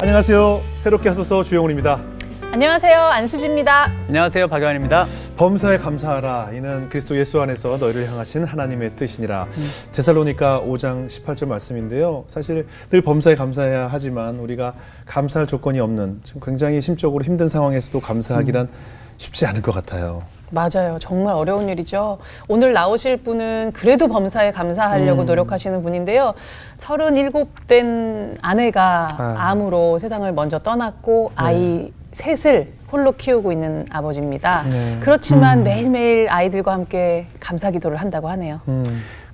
안녕하세요. 새롭게 하소서 주영훈입니다. 안녕하세요. 안수지입니다. 안녕하세요. 박영환입니다. 범사에 감사하라. 이는 그리스도 예수 안에서 너희를 향하신 하나님의 뜻이니라. 데살로니가 5장 18절 말씀인데요. 사실 늘 범사에 감사해야 하지만 우리가 감사할 조건이 없는 지금 굉장히 심적으로 힘든 상황에서도 감사하기란 쉽지 않을 것 같아요. 맞아요. 정말 어려운 일이죠. 오늘 나오실 분은 그래도 범사에 감사하려고 노력하시는 분인데요. 37된 아내가 암으로 세상을 먼저 떠났고 아이 셋을 홀로 키우고 있는 아버지입니다. 그렇지만 매일매일 아이들과 함께 감사 기도를 한다고 하네요.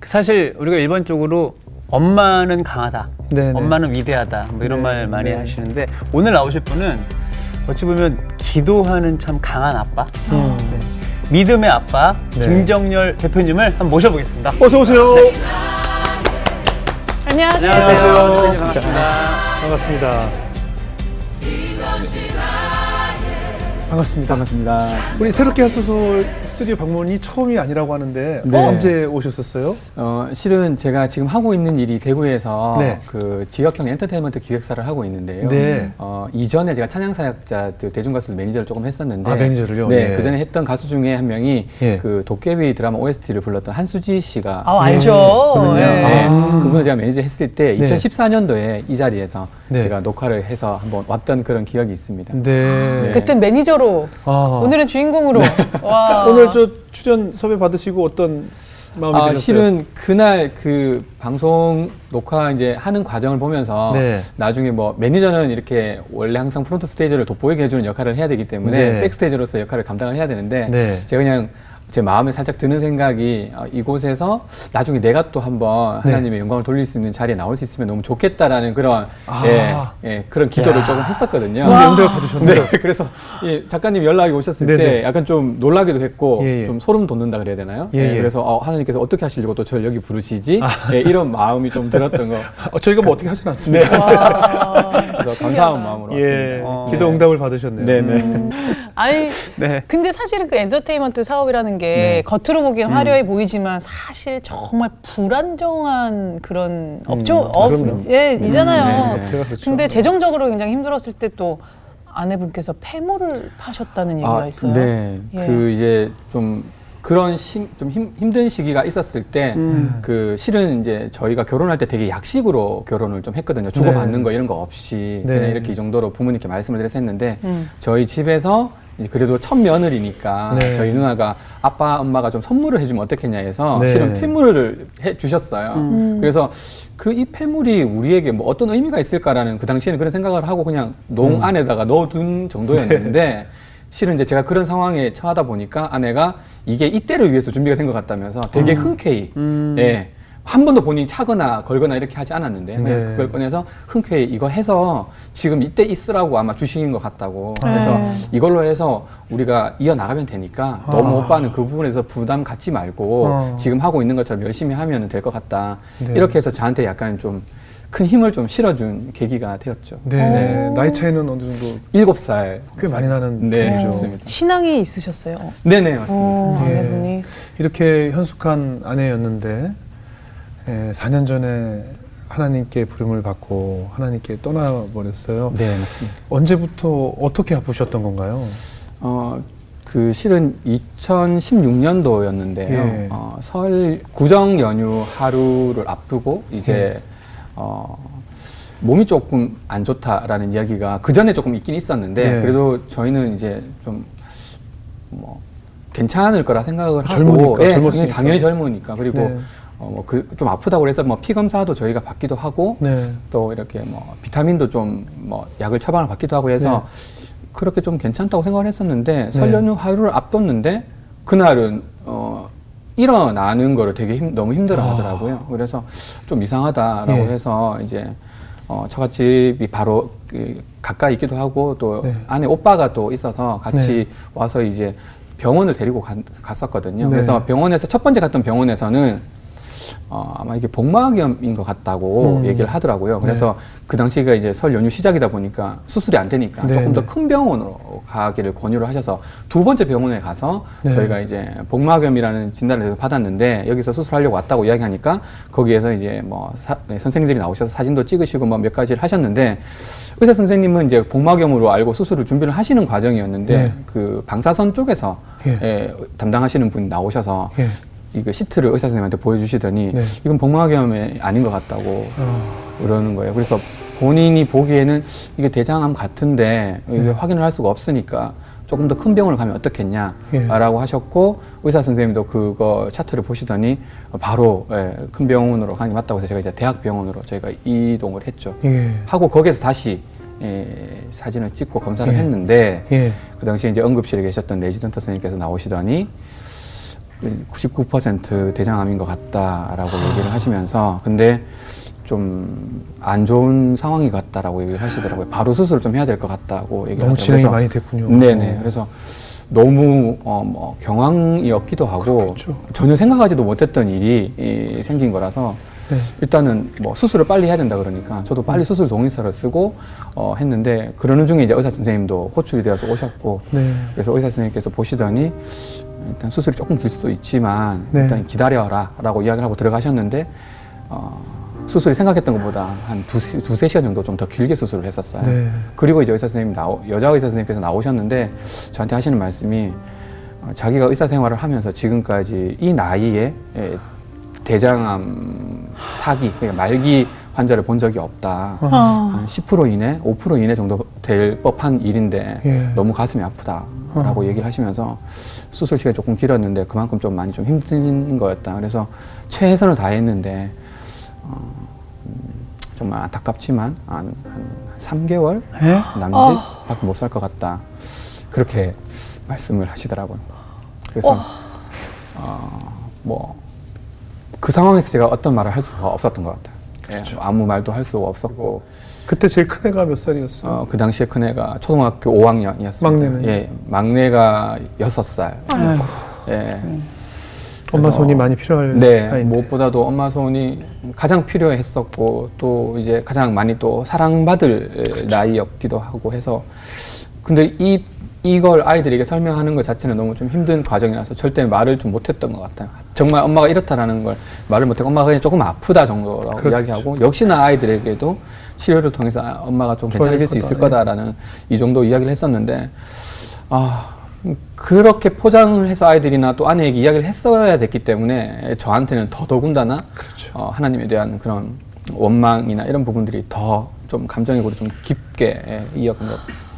사실 우리가 일반적으로 엄마는 강하다, 네네. 엄마는 위대하다 뭐 이런 네, 말 많이 네. 하시는데 오늘 나오실 분은 어찌 보면 기도하는 참 강한 아빠, 네. 믿음의 아빠 네. 김정열 대표님을 한번 모셔보겠습니다. 어서 오세요. 네. 안녕하세요. 안녕하세요. 반갑습니다. 반갑습니다. 반갑습니다. 반갑습니다. 우리 새롭게 하소서 스튜디오 방문이 처음이 아니라고 하는데 네. 언제 오셨었어요? 실은 제가 지금 하고 있는 일이 대구에서 네. 그 지역형 엔터테인먼트 기획사를 하고 있는데요. 네. 이전에 제가 찬양사역자들 대중가수들 매니저를 조금 했었는데, 아, 매니저를요? 네, 예. 그 전에 했던 가수 중에 한 명이 예. 그 도깨비 드라마 OST를 불렀던 한수지 씨가 알죠. 거든요. 네. 네. 그분을 제가 매니저 했을 때 네. 2014년도에 이 자리에서 네. 제가 녹화를 해서 한번 왔던 그런 기억이 있습니다. 네. 그때 매니저로, 아. 오늘은 주인공으로. 와. 오늘 저 출연 섭외 받으시고 어떤 마음이 드셨어요? 실은 그날 그 방송 녹화 이제 하는 과정을 보면서 네. 나중에 뭐 매니저는 이렇게 원래 항상 프론트 스테이지를 돋보이게 해주는 역할을 해야 되기 때문에 네. 백스테이지로서 역할을 감당을 해야 되는데 네. 제가 그냥 제 마음에 살짝 드는 생각이 이곳에서 나중에 내가 또 한번 네. 하나님의 영광을 돌릴 수 있는 자리에 나올 수 있으면 너무 좋겠다라는 그런 그런 기도를 야. 조금 했었거든요. 응답을 받으셨네요. 네, 그래서 이 작가님 연락이 오셨을 네네. 때 약간 좀 놀라기도 했고 예, 예. 좀 소름 돋는다 그래야 되나요? 예, 예. 그래서 하나님께서 어떻게 하시려고 또 저를 여기 부르시지? 이런 마음이 좀 들었던 거. 저희가 뭐 어떻게 하진 않습니다. 와. 그래서 감사한 마음으로 예, 왔습니다. 기도 응답을 받으셨네요. 네네. 아니, 네. 근데 사실은 그 엔터테인먼트 사업이라는 게 네. 겉으로 보기엔 화려해 보이지만 사실 정말 불안정한 그런 업종, 그럼요. 이잖아요. 네. 업체가 그렇죠. 근데 재정적으로 굉장히 힘들었을 때 또 아내분께서 폐물을 파셨다는 얘기가 있어요. 네. 예. 그 이제 좀 그런 좀 힘든 시기가 있었을 때 그 실은 이제 저희가 결혼할 때 되게 약식으로 결혼을 좀 했거든요. 주고받는 네. 거 이런 거 없이 네. 그냥 이렇게 이 정도로 부모님께 말씀을 드려서 했는데 저희 집에서 이제 그래도 첫 며느리니까 네. 저희 누나가 아빠 엄마가 좀 선물을 해주면 어떻겠냐 해서 네. 실은 폐물을 해 주셨어요. 그래서 그 이 폐물이 우리에게 뭐 어떤 의미가 있을까라는 그 당시에는 그런 생각을 하고 그냥 농 안에다가 넣어둔 정도였는데 실은 이제 제가 그런 상황에 처하다 보니까 아내가 이게 이때를 위해서 준비가 된 것 같다면서 되게 흔쾌히 예. 한 번도 본인이 차거나 걸거나 이렇게 하지 않았는데 네. 그걸 꺼내서 흔쾌히 이거 해서 지금 이때 있으라고 아마 주신 것 같다고 그래서 이걸로 해서 우리가 이어나가면 되니까 너무 오빠는 그 부분에서 부담 갖지 말고 지금 하고 있는 것처럼 열심히 하면 될 것 같다 네. 이렇게 해서 저한테 약간 좀 큰 힘을 좀 실어준 계기가 되었죠. 네. 나이 차이는 어느 정도 7살. 꽤 많이 나는 네, 편이죠. 맞습니다. 신앙이 있으셨어요. 네네, 맞습니다. 예. 아내분이. 이렇게 현숙한 아내였는데 4년 전에 하나님께 부름을 받고 하나님께 떠나버렸어요. 네, 맞습니다. 언제부터 어떻게 아프셨던 건가요? 그 실은 2016년도였는데요. 예. 설 구정 연휴 하루를 앞두고 이제 몸이 조금 안 좋다라는 이야기가 그 전에 조금 있긴 있었는데 네. 그래도 저희는 이제 좀 뭐 괜찮을 거라 생각을 젊으니까, 하고, 예, 젊었으니까. 당연히 젊으니까 그리고 네. 좀 아프다고 그래서 뭐 피 검사도 저희가 받기도 하고 네. 또 이렇게 뭐 비타민도 좀 뭐 약을 처방을 받기도 하고 해서 그렇게 좀 괜찮다고 생각을 했었는데 설 연휴 하루를 앞뒀는데 그날은 일어나는 거를 되게 너무 힘들어 하더라고요. 그래서 좀 이상하다라고 예. 해서 이제 처갓집이 바로 가까이 있기도 하고 또 네. 안에 오빠가 또 있어서 같이 와서 이제 병원을 데리고 갔었거든요. 네. 그래서 병원에서 첫 번째 갔던 병원에서는 아마 이게 복막염인 것 같다고 얘기를 하더라고요. 그래서 그 당시가 이제 설 연휴 시작이다 보니까 수술이 안 되니까 네, 조금 더 네. 큰 병원으로 가기를 권유를 하셔서 두 번째 병원에 가서 네. 저희가 이제 복막염이라는 진단을 받았는데 여기서 수술하려고 왔다고 이야기하니까 거기에서 이제 뭐 선생님들이 나오셔서 사진도 찍으시고 뭐 몇 가지를 하셨는데 의사 선생님은 이제 복막염으로 알고 수술을 준비를 하시는 과정이었는데 네. 그 방사선 쪽에서 예. 담당하시는 분이 나오셔서 예. 이거 시트를 의사 선생님한테 보여주시더니 네. 이건 복막염이 아닌 것 같다고 어. 그러는 거예요. 그래서 본인이 보기에는 이게 대장암 같은데 이게 네. 확인을 할 수가 없으니까 조금 더 큰 병원을 가면 어떻겠냐라고 예. 하셨고 의사 선생님도 그거 차트를 보시더니 바로 큰 병원으로 가는 게 맞다고 해서 제가 이제 대학병원으로 저희가 이동을 했죠. 예. 하고 거기에서 다시 사진을 찍고 검사를 예. 했는데 예. 그 당시에 이제 응급실에 계셨던 레지던트 선생님께서 나오시더니 99% 대장암인 것 같다라고 얘기를 하시면서 근데 좀 안 좋은 상황이 같다라고 얘기를 하시더라고요. 바로 수술을 좀 해야 될 것 같다고 얘기를 너무 하더라고요. 진행이 그래서 많이 됐군요. 네네. 그래서 너무 뭐 경황이었기도 하고 그렇겠죠. 전혀 생각하지도 못했던 일이 생긴 거라서 네. 일단은 뭐 수술을 빨리 해야 된다 그러니까 저도 빨리 수술 동의서를 쓰고 했는데 그러는 중에 이제 의사 선생님도 호출이 되어서 오셨고 네. 그래서 의사 선생님께서 보시더니 일단 수술이 조금 길 수도 있지만 네. 일단 기다려라라고 이야기를 하고 들어가셨는데 수술이 생각했던 것보다 한 두세 시간 정도 좀 더 길게 수술을 했었어요. 네. 그리고 이제 의사 선생님 여자 의사 선생님께서 나오셨는데 저한테 하시는 말씀이 자기가 의사 생활을 하면서 지금까지 이 나이에 대장암 사기, 그러니까 말기 환자를 본 적이 없다. 한 10% 이내, 5% 이내 정도 될 법한 일인데 예. 너무 가슴이 아프다라고 얘기를 하시면서 수술 시간이 조금 길었는데 그만큼 좀 많이 좀 힘든 거였다. 그래서 최선을 다했는데 정말 안타깝지만 한 3개월 예? 남짓밖에 못 살 것 같다. 그렇게 말씀을 하시더라고요. 그래서 뭐 그 상황에서 제가 어떤 말을 할 수가 없었던 것 같아요. 그렇죠. 아무 말도 할 수가 없었고 그때 제일 큰 애가 몇 살이었어요? 그 당시에 큰애가 초등학교 5학년이었습니다. 막내는? 예, 막내가 6살. 예. 엄마 그래서 손이 많이 필요할 네, 나이인데. 무엇보다도 엄마 손이 가장 필요했었고 또 이제 가장 많이 또 사랑받을 나이였기도 하고 해서 근데 이걸 아이들에게 설명하는 것 자체는 너무 좀 힘든 과정이라서 절대 말을 좀 못했던 것 같아요. 정말 엄마가 이렇다라는 걸 말을 못하고 엄마가 그냥 조금 아프다 정도라고 그렇겠죠. 이야기하고 역시나 아이들에게도 치료를 통해서 엄마가 좀 괜찮아질 수 있을 거다라는 이 정도 이야기를 했었는데 그렇게 포장을 해서 아이들이나 또 아내에게 이야기를 했어야 됐기 때문에 저한테는 더더군다나 그렇죠. 하나님에 대한 그런 원망이나 이런 부분들이 더 좀 감정적으로 좀 깊게 이어간 것 같습니다.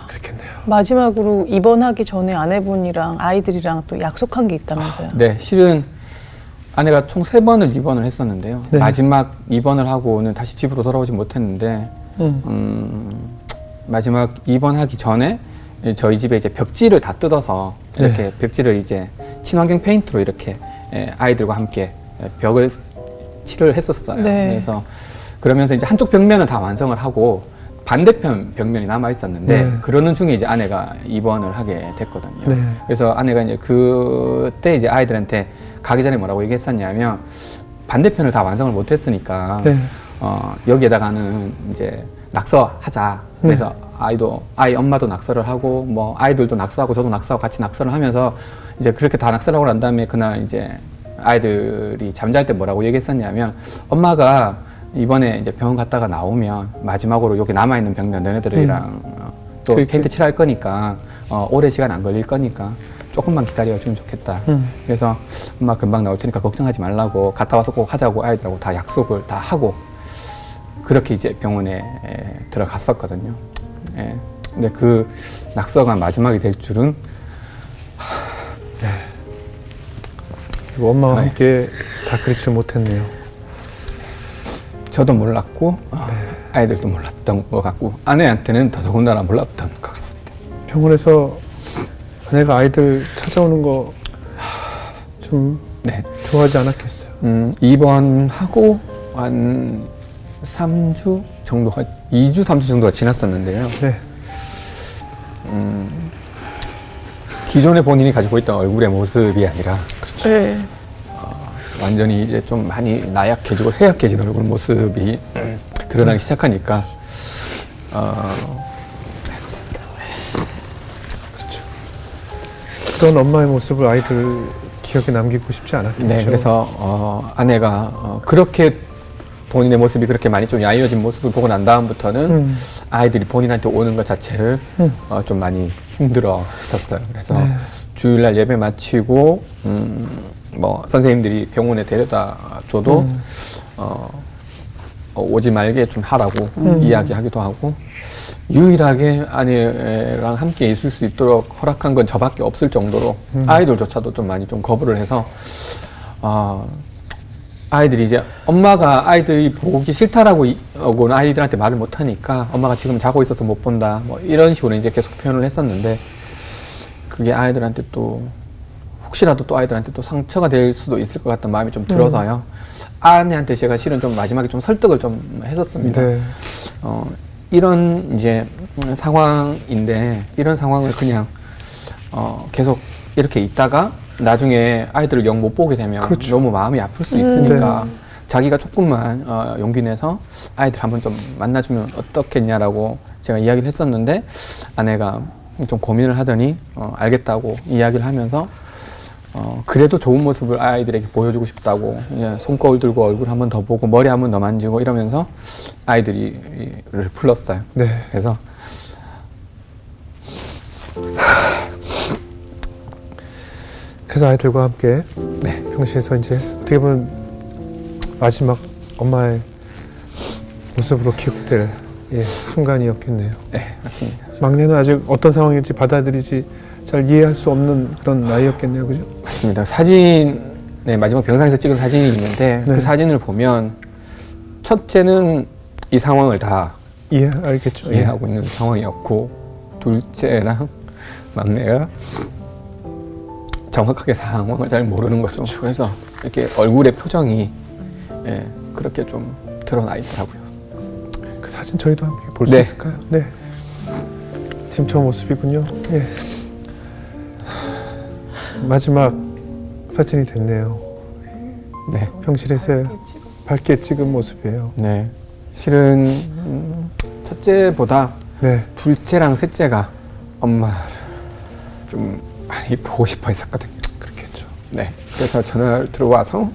그렇겠네요. 마지막으로 입원하기 전에 아내분이랑 아이들이랑 또 약속한 게 있다면서요? 네, 실은 아내가 총 3번을 입원을 했었는데요. 네. 마지막 입원을 하고는 다시 집으로 돌아오지 못했는데 마지막 입원하기 전에 저희 집에 이제 벽지를 다 뜯어서 이렇게 네. 벽지를 이제 친환경 페인트로 이렇게 아이들과 함께 벽을 칠을 했었어요. 네. 그래서 그러면서 이제 한쪽 벽면은 다 완성을 하고 반대편 벽면이 남아 있었는데 네. 그러는 중에 이제 아내가 입원을 하게 됐거든요. 네. 그래서 아내가 이제 그때 이제 아이들한테 가기 전에 뭐라고 얘기했었냐면 반대편을 다 완성을 못했으니까 네. 여기에다가는 이제 낙서하자. 그래서 아이 엄마도 낙서를 하고 뭐 아이들도 낙서하고 저도 낙서하고 같이 낙서를 하면서 이제 그렇게 다 낙서를 하고 난 다음에 그날 이제 아이들이 잠잘 때 뭐라고 얘기했었냐면 엄마가 이번에 이제 병원 갔다가 나오면 마지막으로 여기 남아있는 벽면 너네들이랑 또 그렇게. 페인트 칠할 거니까 오래 시간 안 걸릴 거니까 조금만 기다려주면 좋겠다. 그래서 엄마 금방 나올 테니까 걱정하지 말라고 갔다 와서 꼭 하자고 아이들하고 다 약속을 다 하고 그렇게 이제 병원에 들어갔었거든요. 예. 근데 그 낙서가 마지막이 될 줄은 그리고 엄마와 네. 함께 다 그렇지 못했네요. 저도 몰랐고 아이들도 몰랐던 것 같고 아내한테는 더더군다나 몰랐던 것 같습니다. 병원에서 아내가 아이들 찾아오는 거 좀 네. 좋아하지 않았겠어요. 입원하고 한 3주 정도, 2주, 3주 정도가 지났었는데요. 네. 기존에 본인이 가지고 있던 얼굴의 모습이 아니라 네. 완전히 이제 좀 많이 나약해지고 쇠약해진 얼굴 모습이 드러나기 시작하니까 그런 엄마의 모습을 아이들 기억에 남기고 싶지 않았겠죠. 네, 그래서 아내가 그렇게 본인의 모습이 그렇게 많이 좀 야위어진 모습을 보고 난 다음부터는 아이들이 본인한테 오는 것 자체를 좀 많이 힘들어 했었어요. 그래서 네. 주일날 예배 마치고 뭐 선생님들이 병원에 데려다 줘도 오지 말게 좀 하라고 이야기하기도 하고, 유일하게 아내랑 함께 있을 수 있도록 허락한 건 저밖에 없을 정도로 아이들조차도 좀 많이 좀 거부를 해서 아이들이 이제 엄마가 아이들이 보기 싫다라고 하고는 아이들한테 말을 못 하니까 엄마가 지금 자고 있어서 못 본다 뭐 이런 식으로 이제 계속 표현을 했었는데, 그게 아이들한테 또 혹시라도 또 아이들한테 또 상처가 될 수도 있을 것 같다는 마음이 좀 들어서요. 아내한테 제가 실은 좀 마지막에 좀 설득을 좀 했었습니다. 네. 이런 이제 상황인데, 이런 상황을 그냥 계속 이렇게 있다가 나중에 아이들을 영 못 보게 되면 그렇죠. 너무 마음이 아플 수 있으니까 자기가 조금만 용기 내서 아이들 한번 좀 만나주면 어떻겠냐라고 제가 이야기를 했었는데, 아내가 좀 고민을 하더니 알겠다고 이야기를 하면서 그래도 좋은 모습을 아이들에게 보여주고 싶다고 손거울 들고 얼굴 한번 더 보고 머리 한번 더 만지고 이러면서 아이들이를 불렀어요. 네. 그래서 아이들과 함께 네. 평시에서 이제 어떻게 보면 마지막 엄마의 모습으로 기억될 순간이었겠네요. 네, 맞습니다. 막내는 아직 어떤 상황인지 받아들이지 잘 이해할 수 없는 그런 나이였겠네요, 그죠? 맞습니다. 사진에 마지막 병상에서 찍은 사진이 있는데 네. 그 사진을 보면 첫째는 이 상황을 다 알겠죠. 이해하고 있는 상황이었고, 둘째랑 막내가 정확하게 상황을 잘 모르는 거죠. 그래서 이렇게 얼굴의 표정이 그렇게 좀 드러나 있더라고요. 그 사진 저희도 함께 볼 수 네. 있을까요? 네. 지금 저 모습이군요. 예. 마지막 사진이 됐네요. 네. 병실에서 밝게 찍은 모습이에요. 네. 실은 첫째보다 네. 둘째랑 셋째가 엄마를 좀 많이 보고 싶어 했었거든요. 그렇겠죠. 네. 그래서 전화를 들어와서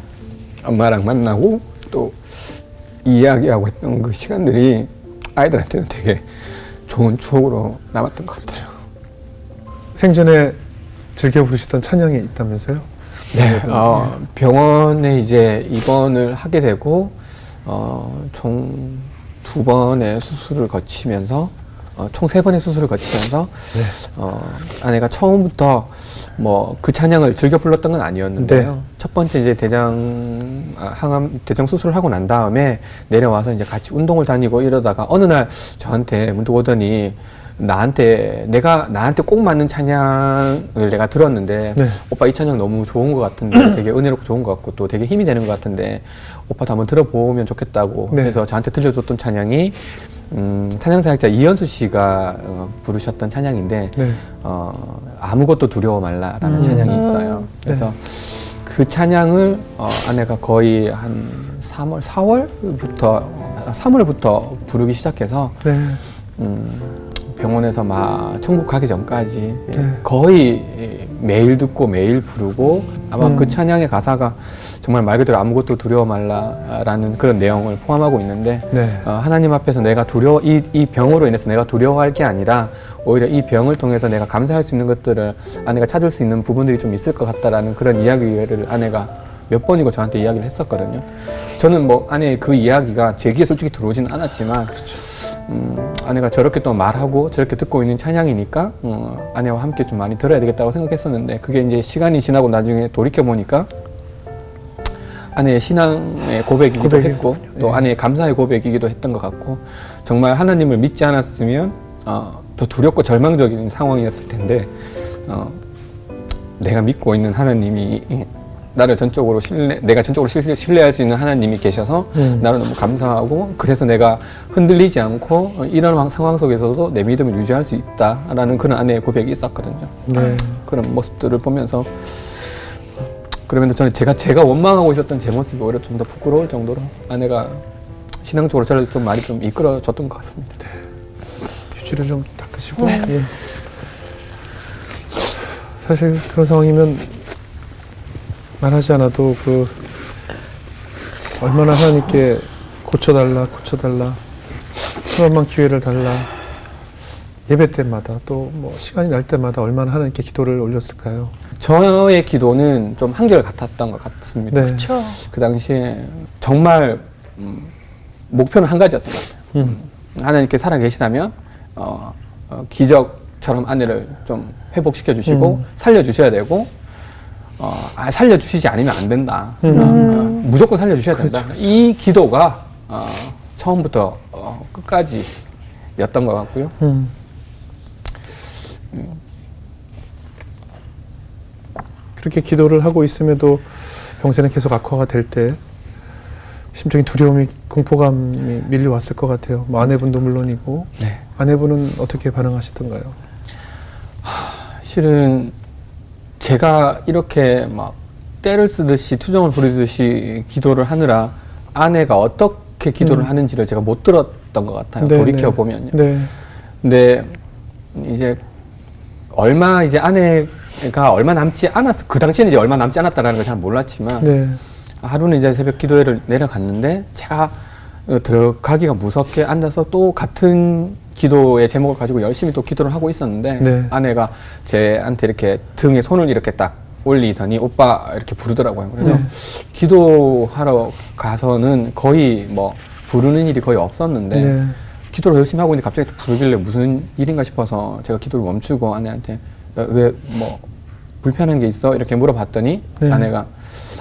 엄마랑 만나고 또 이야기하고 했던 그 시간들이 아이들한테는 되게 좋은 추억으로 남았던 것 같아요. 생전에 즐겨 부르시던 찬양이 있다면서요? 네. 병원에 이제 입원을 하게 되고 총 2번의 수술을 거치면서 총 3번의 수술을 거치면서 아내가 처음부터 뭐 그 찬양을 즐겨 불렀던 건 아니었는데요. 네. 첫 번째 이제 항암 대장 수술을 하고 난 다음에 내려와서 이제 같이 운동을 다니고 이러다가 어느 날 저한테 문득 오더니 나한테 꼭 맞는 찬양을 내가 들었는데 네. 오빠 이 찬양 너무 좋은 것 같은데 되게 은혜롭고 좋은 것 같고 또 되게 힘이 되는 것 같은데 오빠도 한번 들어보면 좋겠다고 네. 해서 저한테 들려줬던 찬양이 찬양사역자 이현수 씨가 부르셨던 찬양인데 네. 아무것도 두려워 말라라는 찬양이 있어요. 그래서 그 찬양을 아내가 거의 한 3월부터 부르기 시작해서 네. 병원에서 막 천국 가기 전까지 네. 거의 매일 듣고 매일 부르고 아마 그 찬양의 가사가 정말 말 그대로 아무것도 두려워 말라라는 그런 내용을 포함하고 있는데 네. 하나님 앞에서 내가 이 병으로 인해서 내가 두려워할 게 아니라 오히려 이 병을 통해서 내가 감사할 수 있는 것들을 아내가 찾을 수 있는 부분들이 좀 있을 것 같다라는 그런 이야기를 아내가 몇 번이고 저한테 이야기를 했었거든요. 저는 뭐 아내의 그 이야기가 제 귀에 솔직히 들어오지는 않았지만 아내가 저렇게 또 말하고 저렇게 듣고 있는 찬양이니까 아내와 함께 좀 많이 들어야 되겠다고 생각했었는데 그게 이제 시간이 지나고 나중에 돌이켜 보니까 아내의 신앙의 고백이기도 했고 또 아내의 감사의 고백이기도 했던 것 같고 정말 하나님을 믿지 않았으면 더 두렵고 절망적인 상황이었을 텐데 내가 믿고 있는 하나님이 내가 전적으로 신뢰할 수 있는 하나님이 계셔서 나는 너무 감사하고 그래서 내가 흔들리지 않고 이런 상황 속에서도 내 믿음을 유지할 수 있다라는 그런 아내의 고백이 있었거든요. 네. 그런 모습들을 보면서 그러면 저는 제가 원망하고 있었던 제 모습이 오히려 좀 더 부끄러울 정도로 아내가 신앙적으로 저를 좀 많이 좀 이끌어줬던 것 같습니다. 네. 휴지를 좀 닦으시고. 예. 사실 그런 상황이면 말하지 않아도 얼마나 하나님께 고쳐달라, 고쳐달라. 한 번만 기회를 달라. 예배 때마다 또 뭐 시간이 날 때마다 얼마나 하나님께 기도를 올렸을까요? 저의 기도는 좀 한결 같았던 것 같습니다. 네. 그렇죠. 그 당시에 정말 목표는 한 가지였던 것 같아요. 하나님께 살아계시다면 기적처럼 아내를 좀 회복시켜 주시고 살려주셔야 되고 살려주시지 않으면 안 된다. 무조건 살려주셔야 된다. 이 기도가 처음부터 끝까지였던 것 같고요. 그렇게 기도를 하고 있음에도 병세는 계속 악화가 될 때 심적인 두려움이, 공포감이 밀려왔을 것 같아요. 뭐 아내분도 물론이고. 네. 아내분은 어떻게 반응하시던가요? 실은 제가 이렇게 막 때를 쓰듯이 투정을 부리듯이 기도를 하느라 아내가 어떻게 기도를 하는지를 제가 못 들었던 것 같아요. 네, 돌이켜 네. 보면요. 네. 근데 이제 얼마 이제 아내가 얼마 남지 않았어. 그 당시에는 이제 얼마 남지 않았다라는 걸 잘 몰랐지만 네. 하루는 이제 새벽 기도회를 내려갔는데 제가 들어가기가 무섭게 앉아서 또 같은 기도의 제목을 가지고 열심히 또 기도를 하고 있었는데 네. 아내가 제한테 이렇게 등에 손을 이렇게 딱 올리더니 오빠 이렇게 부르더라고요. 그래서 네. 기도하러 가서는 거의 뭐 부르는 일이 거의 없었는데 네. 기도를 열심히 하고 있는데 갑자기 또 부르길래 무슨 일인가 싶어서 제가 기도를 멈추고 아내한테 왜 뭐 불편한 게 있어? 이렇게 물어봤더니 네. 아내가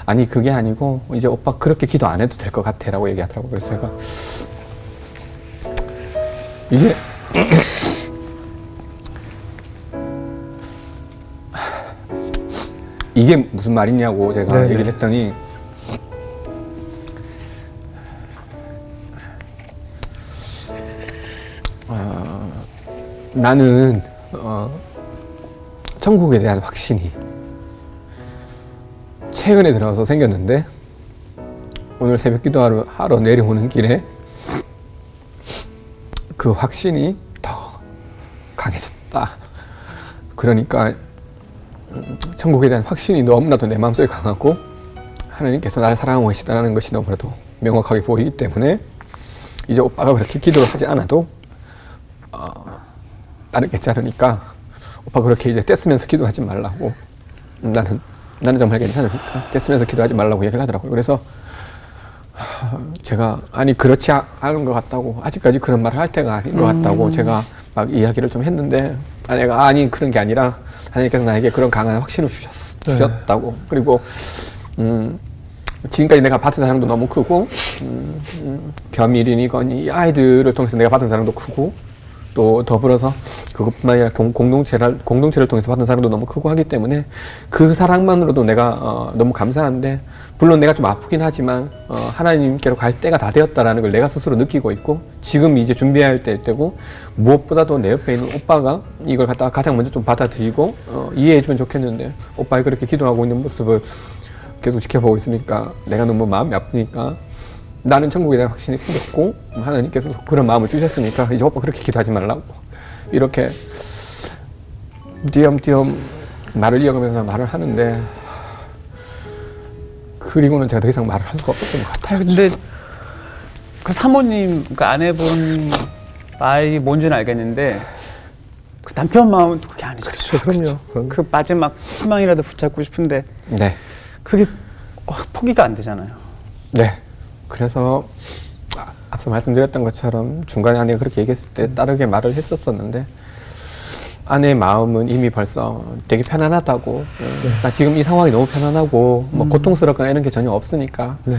아니 그게 아니고 이제 오빠 그렇게 기도 안 해도 될 것 같아 라고 얘기하더라고요. 그래서 제가 이게 이게 무슨 말이냐고 제가 네네. 얘기를 했더니 나는 천국에 대한 확신이 최근에 들어서 생겼는데 오늘 새벽 기도하러 내려오는 길에 그 확신이 더 강해졌다. 그러니까 천국에 대한 확신이 너무나도 내 마음속에 강하고 하나님께서 나를 사랑하고 계시다는 것이 너무나도 명확하게 보이기 때문에 이제 오빠가 그렇게 기도를 하지 않아도 나는 괜찮으니까 오빠 그렇게 이제 떼쓰면서 기도하지 말라고 나는 정말 괜찮으니까 떼쓰면서 기도하지 말라고 얘기를 하더라고요. 그래서 제가 아니 그렇지 않은 것 같다고 아직까지 그런 말을 할 때가 아닌 것 같다고 제가 막 이야기를 좀 했는데 아내가 아니 그런 게 아니라 하나님께서 나에게 그런 강한 확신을 주셨다고 그리고 지금까지 내가 받은 사랑도 너무 크고 겸일이니건 이 아이들을 통해서 내가 받은 사랑도 크고 또 더불어서 그것뿐만 아니라 공동체를 통해서 받은 사랑도 너무 크고 하기 때문에 그 사랑만으로도 내가 너무 감사한데 물론 내가 좀 아프긴 하지만 하나님께로 갈 때가 다 되었다라는 걸 내가 스스로 느끼고 있고 지금 이제 준비해야 될 때고 무엇보다도 내 옆에 있는 오빠가 이걸 갖다가 가장 먼저 좀 받아들이고 이해해주면 좋겠는데 오빠가 그렇게 기도하고 있는 모습을 계속 지켜보고 있으니까 내가 너무 마음이 아프니까 나는 천국에 대한 확신이 생겼고 하나님께서 그런 마음을 주셨으니까 이제 오빠 그렇게 기도하지 말라고 이렇게 띄엄띄엄 말을 이어가면서 말을 하는데 그리고는 제가 더 이상 말을 할 수가 없었던 것 같아요. 근데 그 사모님, 그 아내분 말이 뭔지는 알겠는데 그 남편 마음은 또 그게 아니죠. 그렇죠. 그럼요. 그 마지막 희망이라도 붙잡고 싶은데 네. 그게 포기가 안 되잖아요. 네. 그래서 앞서 말씀드렸던 것처럼 중간에 아내가 그렇게 얘기했을 때 따르게 말을 했었었는데 아내의 마음은 이미 벌써 되게 편안하다고 나 지금 이 상황이 너무 편안하고 뭐 고통스럽거나 이런 게 전혀 없으니까 네.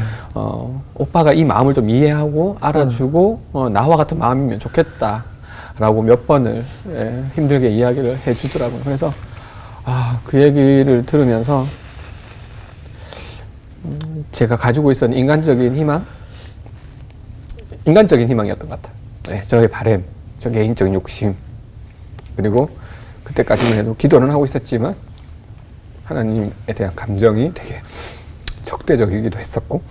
오빠가 이 마음을 좀 이해하고 알아주고 나와 같은 마음이면 좋겠다라고 몇 번을 힘들게 이야기를 해주더라고요. 그래서 그 얘기를 들으면서 제가 가지고 있었던 인간적인 희망이었던 것 같아요. 네, 저의 바램, 저 개인적인 욕심, 그리고 그때까지만 해도 기도는 하고 있었지만 하나님에 대한 감정이 되게 적대적이기도 했었고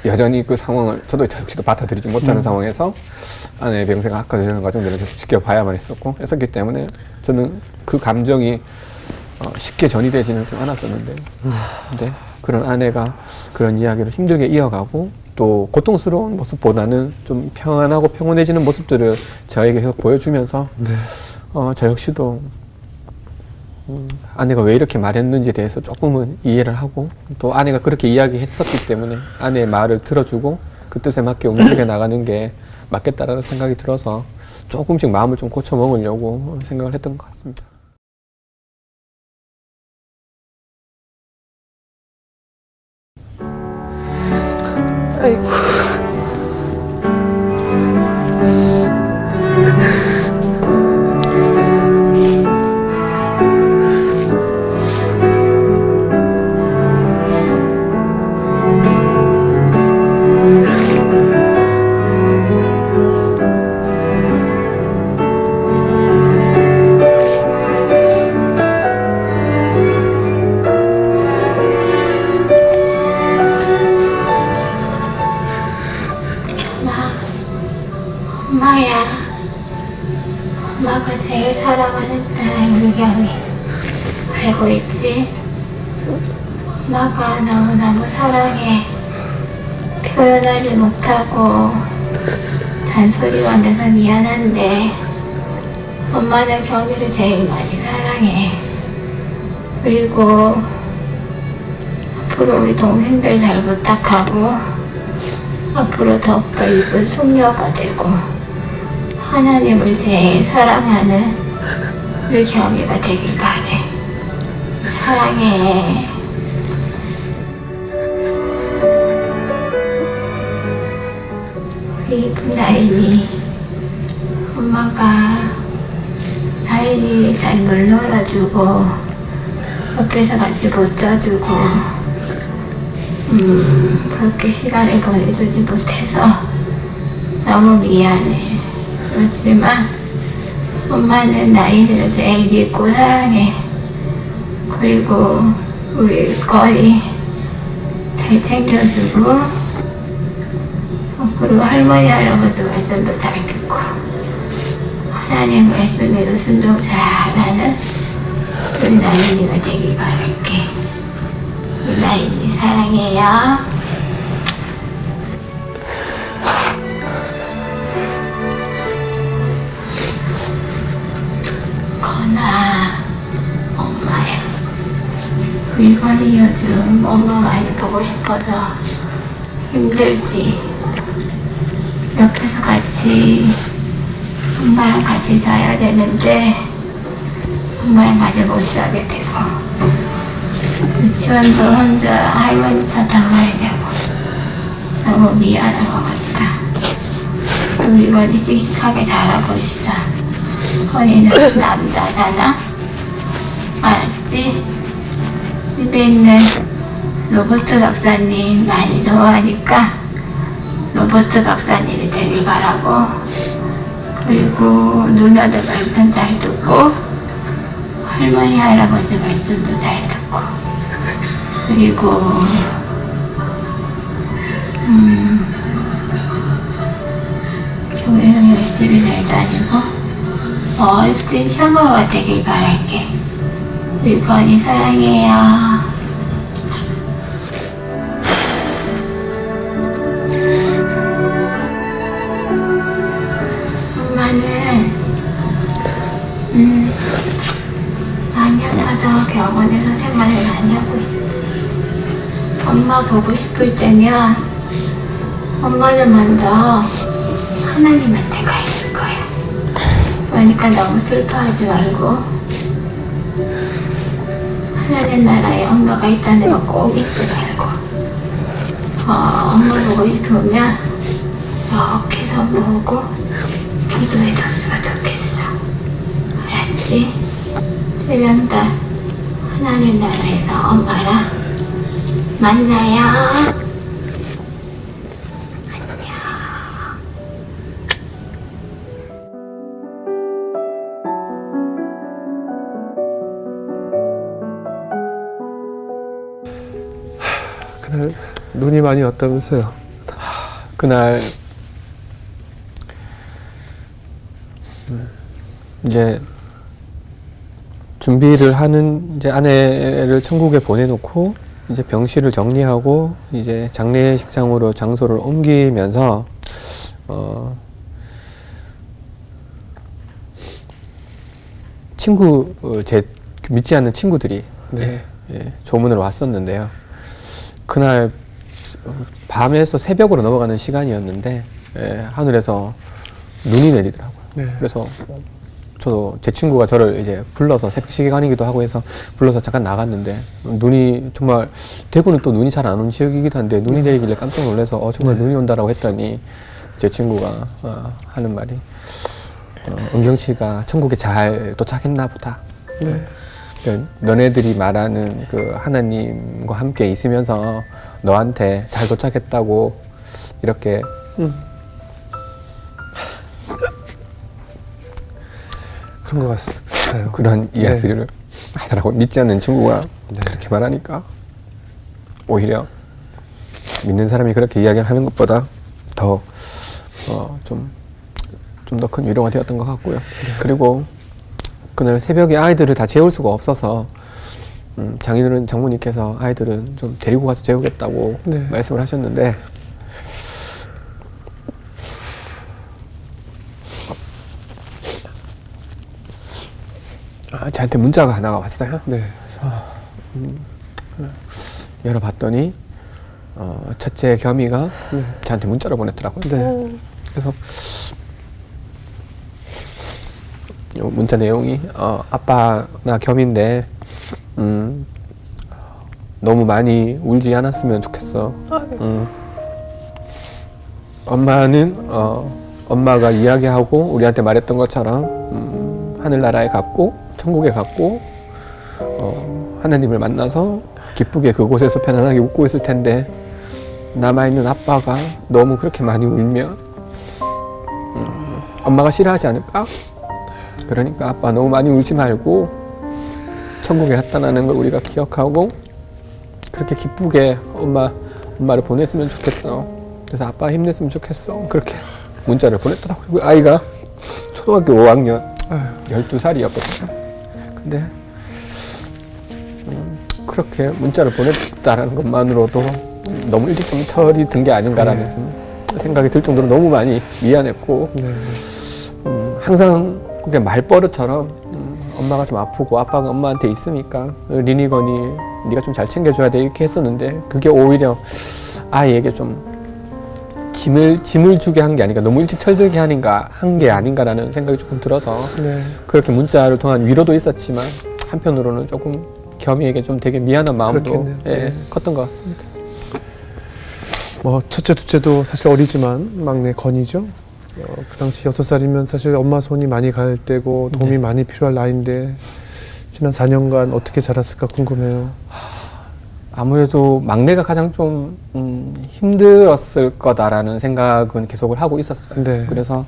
여전히 그 상황을 저도 역시도 받아들이지 못하는 상황에서 아내의 병세가 악화되는 과정들을 계속 지켜봐야만 했었기 때문에 저는 그 감정이 쉽게 전이되지는 좀 않았었는데 근데 그런 아내가 그런 이야기를 힘들게 이어가고 또 고통스러운 모습보다는 좀 평안하고 평온해지는 모습들을 저에게 계속 보여주면서 네. 저 역시도 아내가 왜 이렇게 말했는지에 대해서 조금은 이해를 하고 또 아내가 그렇게 이야기했었기 때문에 아내의 말을 들어주고 그 뜻에 맞게 움직여 나가는 게 맞겠다라는 생각이 들어서 조금씩 마음을 좀 고쳐 먹으려고 생각을 했던 것 같습니다. 아이고. 엄마야, 엄마가 제일 사랑하는 딸 유겸이 알고 있지? 엄마가 너무너무 사랑해. 표현하지 못하고 잔소리만 해서 미안한데 엄마는 겸이를 제일 많이 사랑해. 그리고 앞으로 우리 동생들 잘 부탁하고 앞으로 더욱더 이쁜 숙녀가 되고 하나님을 제일 사랑하는 우리 겸이가 되길 바래. 사랑해. 우리 이쁜 나인이 엄마가 나인이 잘 물 놀아주고 옆에서 같이 못 쪄주고 그렇게 시간을 보내주지 못해서 너무 미안해. 그렇지만 엄마는 나이들을 제일 믿고 사랑해. 그리고 우리 거리 잘 챙겨주고 앞으로 할머니 할아버지 말씀도 잘 듣고 하나님 말씀에도 순종 잘하는 우리 나인이가 되길 바랄게. 우리 나인이 사랑해요. 건아, 엄마야. 우리 건이 요즘 엄마 많이 보고 싶어서 힘들지? 옆에서 같이 엄마랑 같이 자야 되는데 엄마랑 같이 못 자게 되고 유치원도 혼자 할머니 차 타고 가야 되고 너무 미안한 것 같다. 우리 건이 씩씩하게 잘하고 있어. 건이는 남자잖아? 알았지? 집에 있는 로버트 박사님 많이 좋아하니까 로버트 박사님이 되길 바라고 그리고 누나들 말씀 잘 듣고 할머니 할아버지 말씀도 잘 듣고 그리고 교회도 열심히 잘 다니고 멋진 샤머가 되길 바랄게. 우리 건이 사랑해요. 엄마는 많이 아파서 병원에서 생활을 많이 하고 있었지. 엄마 보고 싶을 때면 엄마는 먼저 하나님한테 가 있을 거야. 그러니까 너무 슬퍼하지 말고 하나님 나라에 엄마가 있다는 거 꼭 잊지 말고 엄마 보고 싶으면 이렇게 손 모으고 기도해줬으면 좋겠어. 알았지? 세 명 다 하나님 나라에서 엄마랑 만나요. 그날 눈이 많이 왔다면서요. 그날 이제 준비를 하는 이제 아내를 천국에 보내놓고 이제 병실을 정리하고 이제 장례식장으로 장소를 옮기면서 제 믿지 않는 친구들이 조문을 왔었는데요. 그날 밤에서 새벽으로 넘어가는 시간이었는데 하늘에서 눈이 내리더라고요. 그래서 저도 제 친구가 저를 이제 불러서 새벽 시계관이기도 하고 해서 불러서 잠깐 나갔는데 눈이 정말 대구는 또 눈이 잘 안 오는 지역이기도 한데 눈이 내리길래 깜짝 놀라서 정말 눈이 온다라고 했더니 제 친구가 하는 말이 은경 씨가 천국에 잘 도착했나 보다. 그러니까 너네들이 말하는 그 하나님과 함께 있으면서 너한테 잘 도착했다고 이렇게 그런 것 같습니다. 그런 이야기를 하더라고요. 믿지 않는 친구가 그렇게 말하니까 오히려 믿는 사람이 그렇게 이야기를 하는 것보다 더 좀 더 큰 위로가 되었던 것 같고요. 그리고 그날 새벽에 아이들을 다 재울 수가 없어서 장모님께서 아이들은 좀 데리고 가서 재우겠다고 말씀을 하셨는데 저한테 문자가 하나가 왔어요. 열어봤더니 첫째 겸이가 저한테 문자를 보냈더라고요. 그래서 문자 내용이 아빠 나 겸인데 너무 많이 울지 않았으면 좋겠어. 엄마는 엄마가 이야기하고 우리한테 말했던 것처럼 하늘나라에 갔고 천국에 갔고 하나님을 만나서 기쁘게 그곳에서 편안하게 웃고 있을 텐데 남아있는 아빠가 너무 그렇게 많이 울면 엄마가 싫어하지 않을까? 그러니까 아빠 너무 많이 울지 말고 천국에 갔다는 걸 우리가 기억하고 그렇게 기쁘게 엄마를 보냈으면 좋겠어. 그래서 아빠 힘냈으면 좋겠어. 그렇게 문자를 보냈더라고요. 그 아이가 초등학교 5학년 12살이었거든요. 근데 그렇게 문자를 보냈다라는 것만으로도 너무 일찍 좀 철이 든 게 아닌가라는 좀 생각이 들 정도로 너무 많이 미안했고 항상 그게 말버릇처럼 엄마가 좀 아프고 아빠가 엄마한테 있으니까 리니건이 네가 좀 잘 챙겨줘야 돼 이렇게 했었는데 그게 오히려 아이에게 좀 짐을 주게 한 게 아닌가, 너무 일찍 철들게 한 게 아닌가라는 생각이 조금 들어서 그렇게 문자를 통한 위로도 있었지만 한편으로는 조금 겸이에게 좀 되게 미안한 마음도 컸던 것 같습니다. 뭐 첫째, 둘째도 사실 어리지만 막내 건이죠. 그 당시 6살이면 사실 엄마 손이 많이 갈 때고 도움이 많이 필요할 나이인데 지난 4년간 어떻게 자랐을까 궁금해요. 아무래도 막내가 가장 좀 힘들었을 거다라는 생각은 계속을 하고 있었어요. 그래서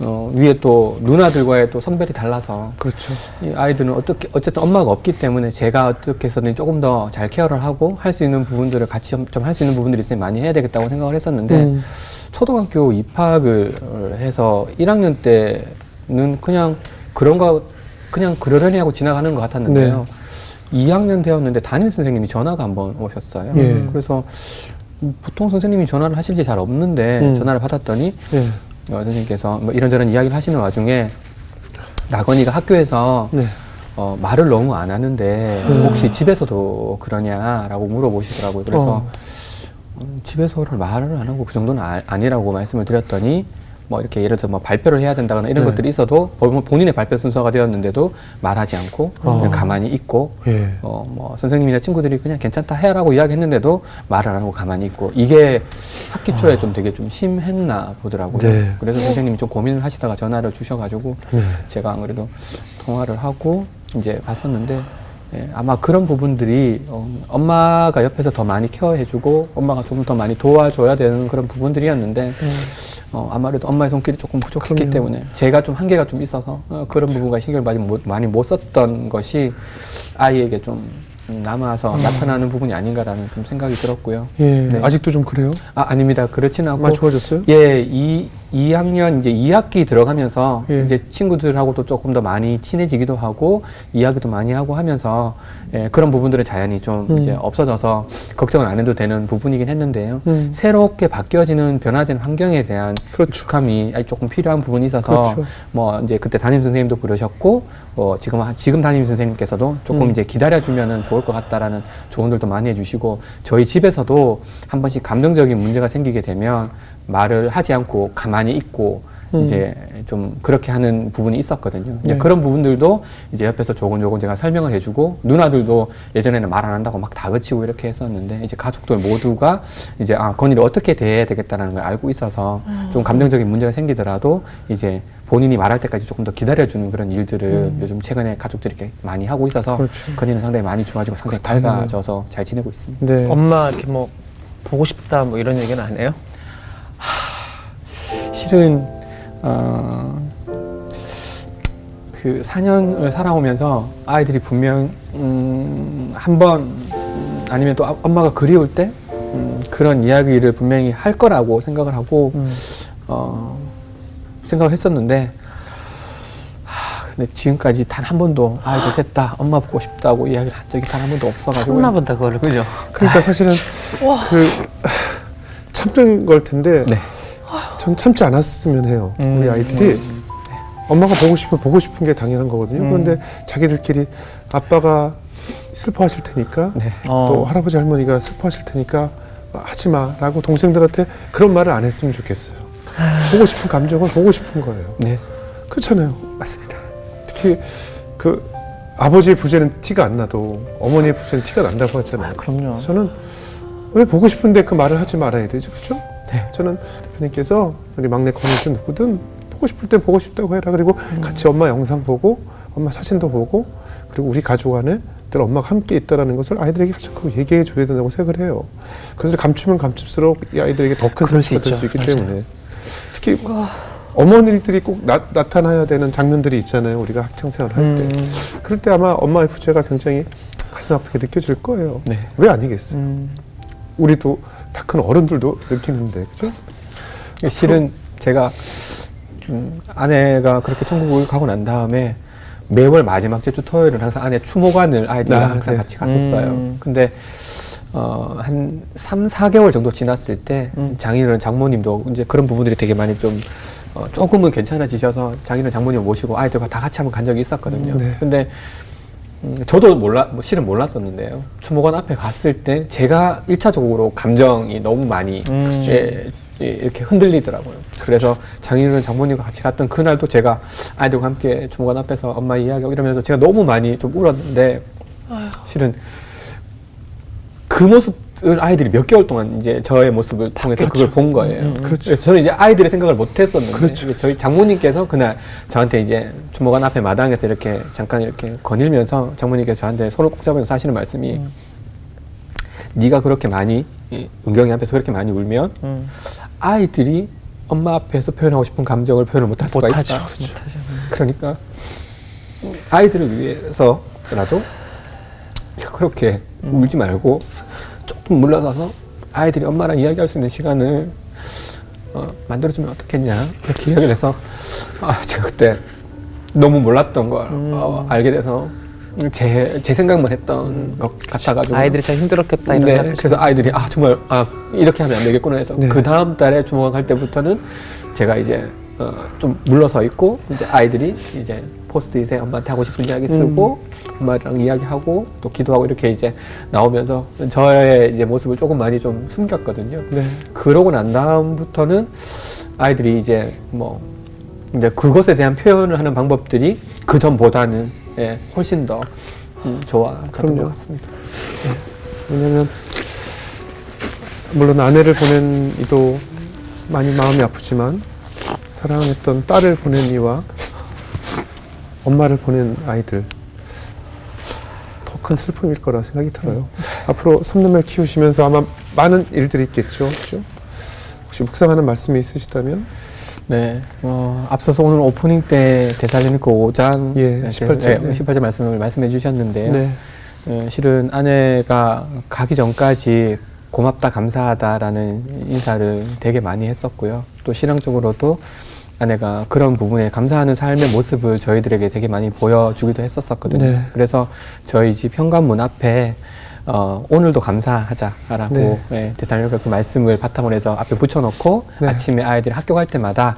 위에 또 누나들과의 또 성별이 달라서 그렇죠. 이 아이들은 어쨌든 엄마가 없기 때문에 제가 어떻게 해서든 조금 더 잘 케어를 하고 할 수 있는 부분들을 같이 좀 할 수 있는 부분들이 있으면 많이 해야 되겠다고 생각을 했었는데 초등학교 입학을 해서 1학년 때는 그냥 그냥 그러려니 하고 지나가는 것 같았는데요. 2학년 되었는데 담임 선생님이 전화가 한번 오셨어요. 그래서 보통 선생님이 전화를 하실 일이 잘 없는데 전화를 받았더니 선생님께서 뭐 이런저런 이야기를 하시는 와중에 나건이가 학교에서 말을 너무 안 하는데 혹시 집에서도 그러냐라고 물어보시더라고요. 그래서 집에서를 말을 안 하고 그 정도는 아니라고 말씀을 드렸더니 뭐 이렇게 예를 들어서 뭐 발표를 해야 된다거나 이런 것들이 있어도 본인의 발표 순서가 되었는데도 말하지 않고 그냥 가만히 있고 뭐 선생님이나 친구들이 그냥 괜찮다 해라고 이야기했는데도 말을 안 하고 가만히 있고 이게 학기 초에 좀 되게 좀 심했나 보더라고요. 그래서 선생님이 좀 고민을 하시다가 전화를 주셔가지고 제가 안 그래도 통화를 하고 이제 봤었는데 아마 그런 부분들이 엄마가 옆에서 더 많이 케어해주고 엄마가 좀 더 많이 도와줘야 되는 그런 부분들이었는데 아무래도 엄마의 손길이 조금 부족했기 때문에 제가 좀 한계가 좀 있어서 그런 부분과 신경을 많이 못 썼던 것이 아이에게 좀 남아서 나타나는 부분이 아닌가라는 좀 생각이 들었고요. 아직도 좀 그래요? 아닙니다. 그렇지는 않고. 많이 좋아졌어요? 이 2학년 이제 2학기 들어가면서 예. 이제 친구들하고도 조금 더 많이 친해지기도 하고 이야기도 많이 하고 하면서 예, 그런 부분들은 자연히 좀 이제 없어져서 걱정을 안 해도 되는 부분이긴 했는데요. 새롭게 바뀌어지는 변화된 환경에 대한 그렇죠. 익숙함이 조금 필요한 부분이 있어서 그렇죠. 뭐 이제 그때 담임 선생님도 그러셨고 지금 담임 선생님께서도 조금 이제 기다려주면은 좋을 것 같다라는 조언들도 많이 해주시고 저희 집에서도 한 번씩 감정적인 문제가 생기게 되면 말을 하지 않고 가만히 있고 이제 좀 그렇게 하는 부분이 있었거든요. 이제 네. 그런 부분들도 이제 옆에서 조곤조곤 제가 설명을 해주고 누나들도 예전에는 말 안 한다고 막 다그치고 이렇게 했었는데 이제 가족들 모두가 이제 건이를 어떻게 대해야 되겠다라는 걸 알고 있어서 좀 감정적인 문제가 생기더라도 이제 본인이 말할 때까지 조금 더 기다려주는 그런 일들을 요즘 최근에 가족들이 이렇게 많이 하고 있어서 그렇죠. 건이는 상당히 많이 좋아지고 상당히 밝아져서 잘 지내고 있습니다. 네. 엄마 이렇게 뭐 보고 싶다 뭐 이런 얘기는 안 해요? 실은 그 4년을 살아오면서 아이들이 분명 한 번 아니면 또 엄마가 그리울 때 그런 이야기를 분명히 할 거라고 생각을 하고 생각을 했었는데 근데 지금까지 단 한 번도 아이들 셋 다 엄마 보고 싶다고 이야기를 한 적이 단 한 번도 없어가지고 참나 보다 그거를 그죠? 그러니까 사실은 그 참는 걸 텐데 네. 전 참지 않았으면 해요. 우리 아이들이 엄마가 보고 싶은 게 당연한 거거든요. 그런데 자기들끼리 아빠가 슬퍼하실 테니까 네. 또 할아버지 할머니가 슬퍼하실 테니까 하지 마라고 동생들한테 그런 말을 안 했으면 좋겠어요. 보고 싶은 감정은 보고 싶은 거예요. 네. 그렇잖아요. 맞습니다. 특히 그 아버지의 부재는 티가 안 나도 어머니의 부재는 티가 난다고 하잖아요. 그럼요. 저는 왜 보고 싶은데 그 말을 하지 말아야 되죠, 그렇죠? 네. 저는 대표님께서 우리 막내 건이든 누구든 보고 싶을 땐 보고 싶다고 해라. 그리고 같이 엄마 영상 보고 엄마 사진도 보고 그리고 우리 가족 안에 늘 엄마가 함께 있다라는 것을 아이들에게 자꾸 얘기해 줘야 된다고 생각을 해요. 그래서 감추면 감출수록 이 아이들에게 더 큰 그럴 수 상처가 될 있죠. 수 있기 때문에 특히 어머니들이 꼭 나타나야 되는 장면들이 있잖아요. 우리가 학창생활 할 때. 그럴 때 아마 엄마의 부재가 굉장히 가슴 아프게 느껴질 거예요. 네. 왜 아니겠어요? 우리도 다 큰 어른들도 느끼는데, 그렇죠? 실은 제가 아내가 그렇게 천국을 가고 난 다음에 매월 마지막 주 토요일은 항상 아내 추모관을 아이들과 항상 네. 같이 갔었어요. 근데 한 3, 4개월 정도 지났을 때 장인어른 장모님도 이제 그런 부분들이 되게 많이 좀 조금은 괜찮아지셔서 장인어른 장모님 모시고 아이들과 다 같이 한번 간 적이 있었거든요. 네. 근데 저도 실은 몰랐었는데요. 추모관 앞에 갔을 때 제가 1차적으로 감정이 너무 많이 이렇게 흔들리더라고요. 그래서 장인어른 장모님과 같이 갔던 그날도 제가 아이들과 함께 추모관 앞에서 엄마 이야기하고 이러면서 제가 너무 많이 좀 울었는데 실은 그 모습을 아이들이 몇 개월 동안 이제 저의 모습을 통해서 그걸 본 거예요. 그래서 저는 이제 아이들의 생각을 못 했었는데 그렇죠. 저희 장모님께서 그날 저한테 이제 주먹관 앞에 마당에서 이렇게 잠깐 이렇게 거닐면서 장모님께서 저한테 손을 꼭 잡으면서 하시는 말씀이 네가 그렇게 많이 은경이 앞에서 그렇게 많이 울면 아이들이 엄마 앞에서 표현하고 싶은 감정을 표현을 못할 수가 못하죠. 있다. 그러니까 아이들을 위해서라도 그렇게 울지 말고 조금 물러서서 아이들이 엄마랑 이야기할 수 있는 시간을 만들어주면 어떻겠냐 이렇게 이야기를 해서 제가 그때 너무 몰랐던 걸 알게 돼서 제 생각만 했던 것 같아가지고 아이들이 참 힘들었겠다 이런 네, 생각이 그래서 아이들이 정말 이렇게 하면 안 되겠구나 해서 네. 그 다음 달에 주먹을 갈 때부터는 제가 이제 좀 물러서 있고 이제 아이들이 이제 포스트잇에 엄마한테 하고 싶은 이야기 쓰고 엄마랑 이야기하고 또 기도하고 이렇게 이제 나오면서 저의 이제 모습을 조금 많이 좀 숨겼거든요. 네. 그러고 난 다음부터는 아이들이 이제 뭐 이제 그것에 대한 표현을 하는 방법들이 그 전보다는 훨씬 더 좋아졌던 그럼요. 것 같습니다. 왜냐면 물론 아내를 보낸 이도 많이 마음이 아프지만 사랑했던 딸을 보낸 이와 엄마를 보낸 아이들 더 큰 슬픔일 거라 생각이 들어요. 앞으로 3남매 키우시면서 아마 많은 일들이 있겠죠. 그렇죠? 혹시 묵상하는 말씀이 있으시다면? 네, 앞서서 오늘 오프닝 때 데살로니가 5장 예, 18절. 18절 말씀을 말씀해 주셨는데요. 네. 실은 아내가 가기 전까지 고맙다 감사하다라는 인사를 되게 많이 했었고요. 또 신앙적으로도 아내가 그런 부분에 감사하는 삶의 모습을 저희들에게 되게 많이 보여주기도 했었거든요. 네. 그래서 저희 집 현관문 앞에 오늘도 감사하자라고 네. 예, 데살로니가 그 말씀을 바탕으로 해서 앞에 붙여놓고 네. 아침에 아이들이 학교 갈 때마다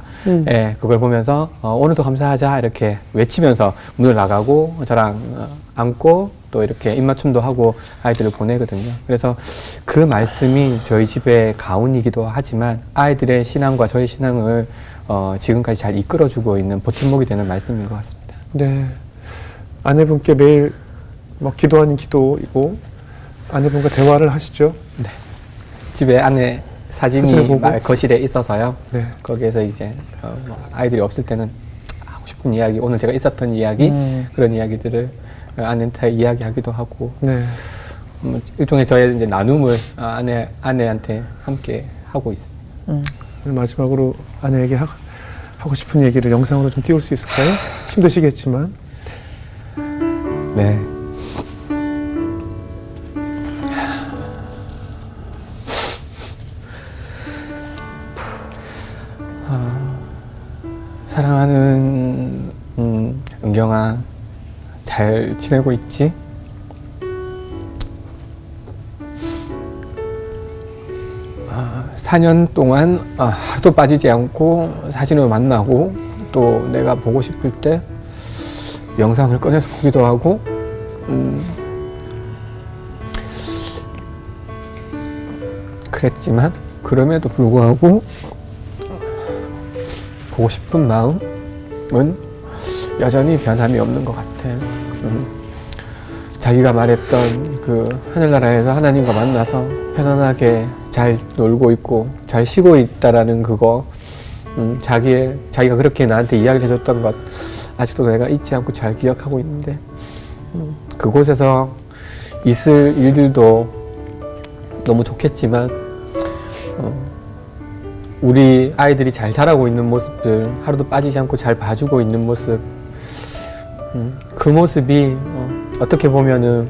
예, 그걸 보면서 오늘도 감사하자 이렇게 외치면서 문을 나가고 저랑 안고 또 이렇게 입맞춤도 하고 아이들을 보내거든요. 그래서 그 말씀이 저희 집의 가훈이기도 하지만 아이들의 신앙과 저희 신앙을 지금까지 잘 이끌어주고 있는 버팀목이 되는 말씀인 것 같습니다. 네. 아내분께 매일 뭐 기도 아닌 기도이고 아내분과 대화를 하시죠? 집에 아내 사진을 사진이 보고? 거실에 있어서요. 네. 거기에서 이제 뭐 아이들이 없을 때는 하고 싶은 이야기, 오늘 제가 있었던 이야기, 그런 이야기들을 아내한테 이야기하기도 하고 네. 일종의 저의 이제 나눔을 아내한테 함께 하고 있습니다. 오늘 마지막으로 아내에게 하고 싶은 얘기를 영상으로 좀 띄울 수 있을까요? 힘드시겠지만. 네. 사랑하는 은경아, 잘 지내고 있지? 아, 4년 동안 하루도 빠지지 않고 사진을 만나고 또 내가 보고 싶을 때 영상을 꺼내서 보기도 하고 그랬지만 그럼에도 불구하고 보고 싶은 마음은 여전히 변함이 없는 것 같아. 자기가 말했던 그 하늘나라에서 하나님과 만나서 편안하게 잘 놀고 있고 잘 쉬고 있다라는 그거, 자기가 그렇게 나한테 이야기를 해줬던 것 아직도 내가 잊지 않고 잘 기억하고 있는데 그곳에서 있을 일들도 너무 좋겠지만 우리 아이들이 잘 자라고 있는 모습들, 하루도 빠지지 않고 잘 봐주고 있는 모습, 그 모습이 어떻게 보면은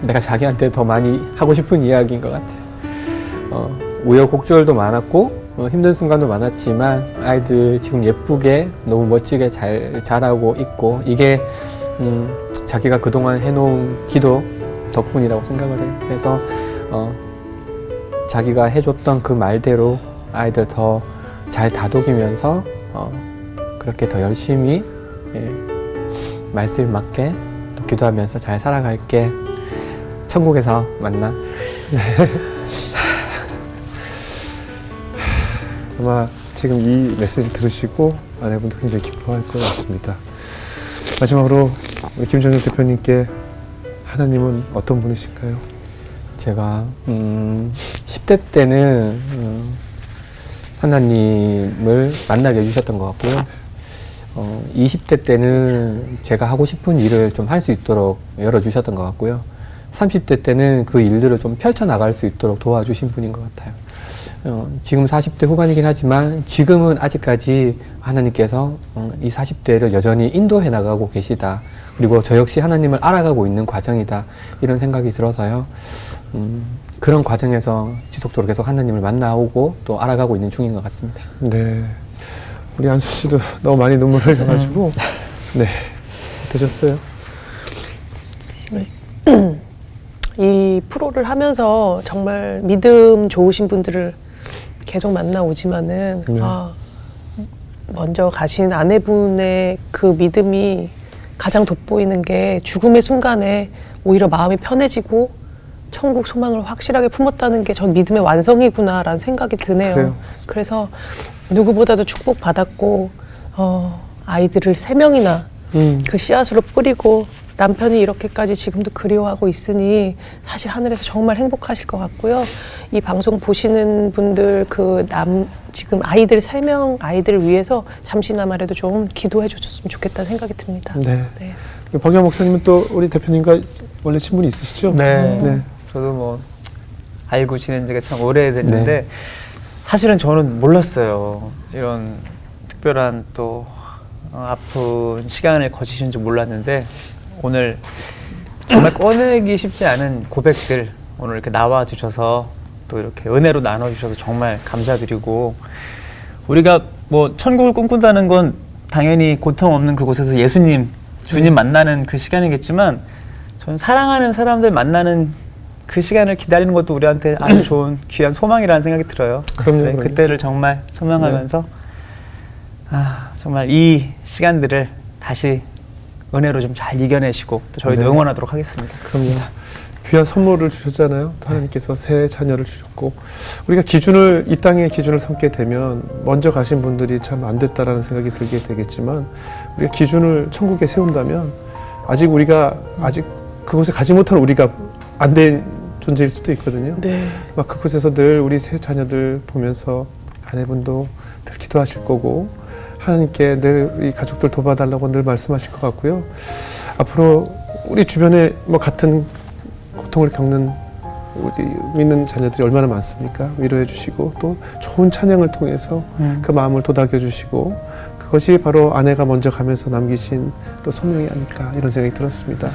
내가 자기한테 더 많이 하고 싶은 이야기인 것 같아요. 우여곡절도 많았고 힘든 순간도 많았지만 아이들 지금 예쁘게 너무 멋지게 잘 자라고 있고 이게 자기가 그동안 해놓은 기도 덕분이라고 생각을 해요. 그래서 자기가 해줬던 그 말대로 아이들 더 잘 다독이면서 그렇게 더 열심히 말씀 맞게 또 기도하면서 잘 살아갈게. 천국에서 만나. 아마 지금 이 메시지 들으시고 아내분도 굉장히 기뻐할 것 같습니다. 마지막으로 우리 김정일 대표님께 하나님은 어떤 분이실까요? 제가 10대 때는 하나님을 만나게 해주셨던 것 같고요. 20대 때는 제가 하고 싶은 일을 좀 할 수 있도록 열어주셨던 것 같고요. 30대 때는 그 일들을 좀 펼쳐나갈 수 있도록 도와주신 분인 것 같아요. 지금 40대 후반이긴 하지만 지금은 아직까지 하나님께서 이 40대를 여전히 인도해 나가고 계시다. 그리고 저 역시 하나님을 알아가고 있는 과정이다. 이런 생각이 들어서요. 그런 과정에서 지속적으로 계속 하나님을 만나오고 또 알아가고 있는 중인 것 같습니다. 네. 우리 안수 씨도 너무 많이 눈물을 흘려가지고 네. 어떠셨어요? 이 프로를 하면서 정말 믿음 좋으신 분들을 계속 만나오지만은 먼저 가신 아내분의 그 믿음이 가장 돋보이는 게 죽음의 순간에 오히려 마음이 편해지고 천국 소망을 확실하게 품었다는 게 전 믿음의 완성이구나라는 생각이 드네요. 그래요. 그래서 누구보다도 축복받았고 아이들을 3명이나 그 씨앗으로 뿌리고 남편이 이렇게까지 지금도 그리워하고 있으니 사실 하늘에서 정말 행복하실 것 같고요. 이 방송 보시는 분들 지금 아이들 3명 아이들을 위해서 잠시나마라도 좀 기도해 주셨으면 좋겠다는 생각이 듭니다. 네. 네. 박영 목사님은 또 우리 대표님과 원래 친분이 있으시죠? 네. 네. 저도 뭐 알고 지낸 지가 참 오래됐는데 네. 사실은 저는 몰랐어요. 이런 특별한 또 아픈 시간을 거치신 줄 몰랐는데 오늘 정말 꺼내기 쉽지 않은 고백들 오늘 이렇게 나와 주셔서 또 이렇게 은혜로 나눠주셔서 정말 감사드리고, 우리가 뭐 천국을 꿈꾼다는 건 당연히 고통 없는 그곳에서 예수님, 주님 만나는 그 시간이겠지만, 저는 사랑하는 사람들 만나는 그 시간을 기다리는 것도 우리한테 아주 좋은 귀한 소망이라는 생각이 들어요. 그럼요, 네, 그럼요. 그때를 정말 소망하면서 정말 이 시간들을 다시 은혜로 좀 잘 이겨내시고 또 저희도 네. 응원하도록 하겠습니다. 그럼요. 귀한 선물을 주셨잖아요. 또 하나님께서 새 자녀를 주셨고, 우리가 기준을, 이 땅의 기준을 삼게 되면 먼저 가신 분들이 참 안 됐다라는 생각이 들게 되겠지만, 우리가 기준을 천국에 세운다면 아직 그곳에 가지 못한 우리가 안 된 존재일 수도 있거든요. 네. 막 그곳에서 늘 우리 새 자녀들 보면서 아내분도 늘 기도하실 거고, 하나님께 늘 이 가족들 도와달라고 늘 말씀하실 것 같고요. 앞으로 우리 주변에 뭐 같은 고통을 겪는 우리 믿는 자녀들이 얼마나 많습니까? 위로해 주시고 또 좋은 찬양을 통해서 그 마음을 도닥여 주시고, 그것이 바로 아내가 먼저 가면서 남기신 또 소명이 아닐까, 이런 생각이 들었습니다.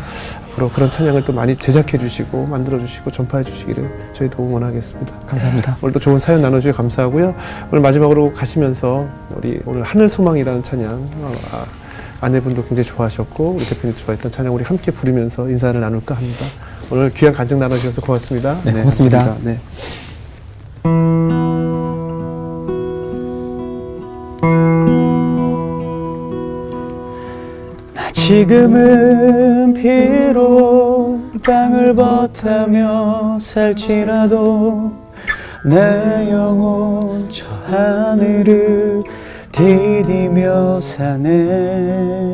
앞으로 그런 찬양을 또 많이 제작해 주시고 만들어 주시고 전파해 주시기를 저희도 응원하겠습니다. 감사합니다. 오늘도 좋은 사연 나눠주셔서 감사하고요. 오늘 마지막으로 가시면서 우리 오늘 하늘 소망이라는 찬양, 아내분도 굉장히 좋아하셨고 우리 대표님도 좋아했던 찬양 우리 함께 부르면서 인사를 나눌까 합니다. 오늘 귀한 간증 나눠주셔서 고맙습니다. 네, 고맙습니다. 감사합니다. 네. 지금은 비록 땅을 버타며 살지라도 내 영혼 저 하늘을 디디며 사네.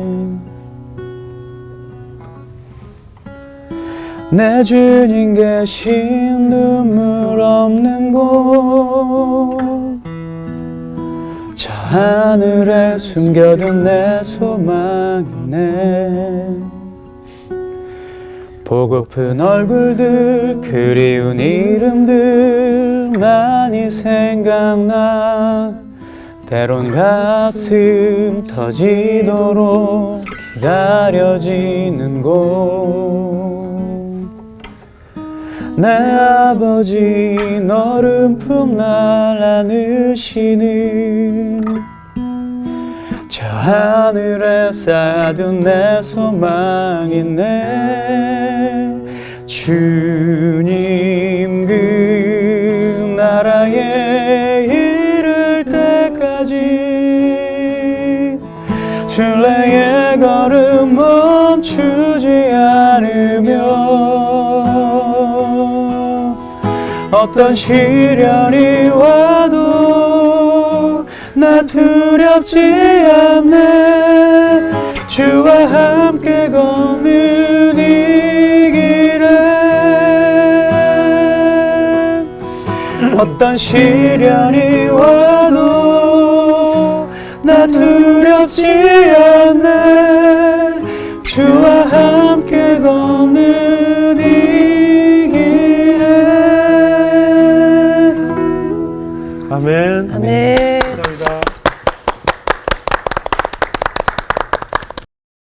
내 주님 계신 눈물 없는 곳, 저 하늘에 숨겨둔 내 소망이네. 보고픈 얼굴들, 그리운 이름들 많이 생각나. 때론 가슴 터지도록 기다려지는 곳. 내 아버지 너른 품 날 안으시는 저 하늘에 쌓아둔 내 소망이네. 주님 그 나라에 이를 때까지 순례의 걸음 멈추지 않으며, 어떤 시련이 와도 나 두렵지 않네. 주와 함께 걷는 이 길에 어떤 시련이 와도 나 두렵지 않네. 주와 함께 걷는 이 길에. 아멘. 아멘.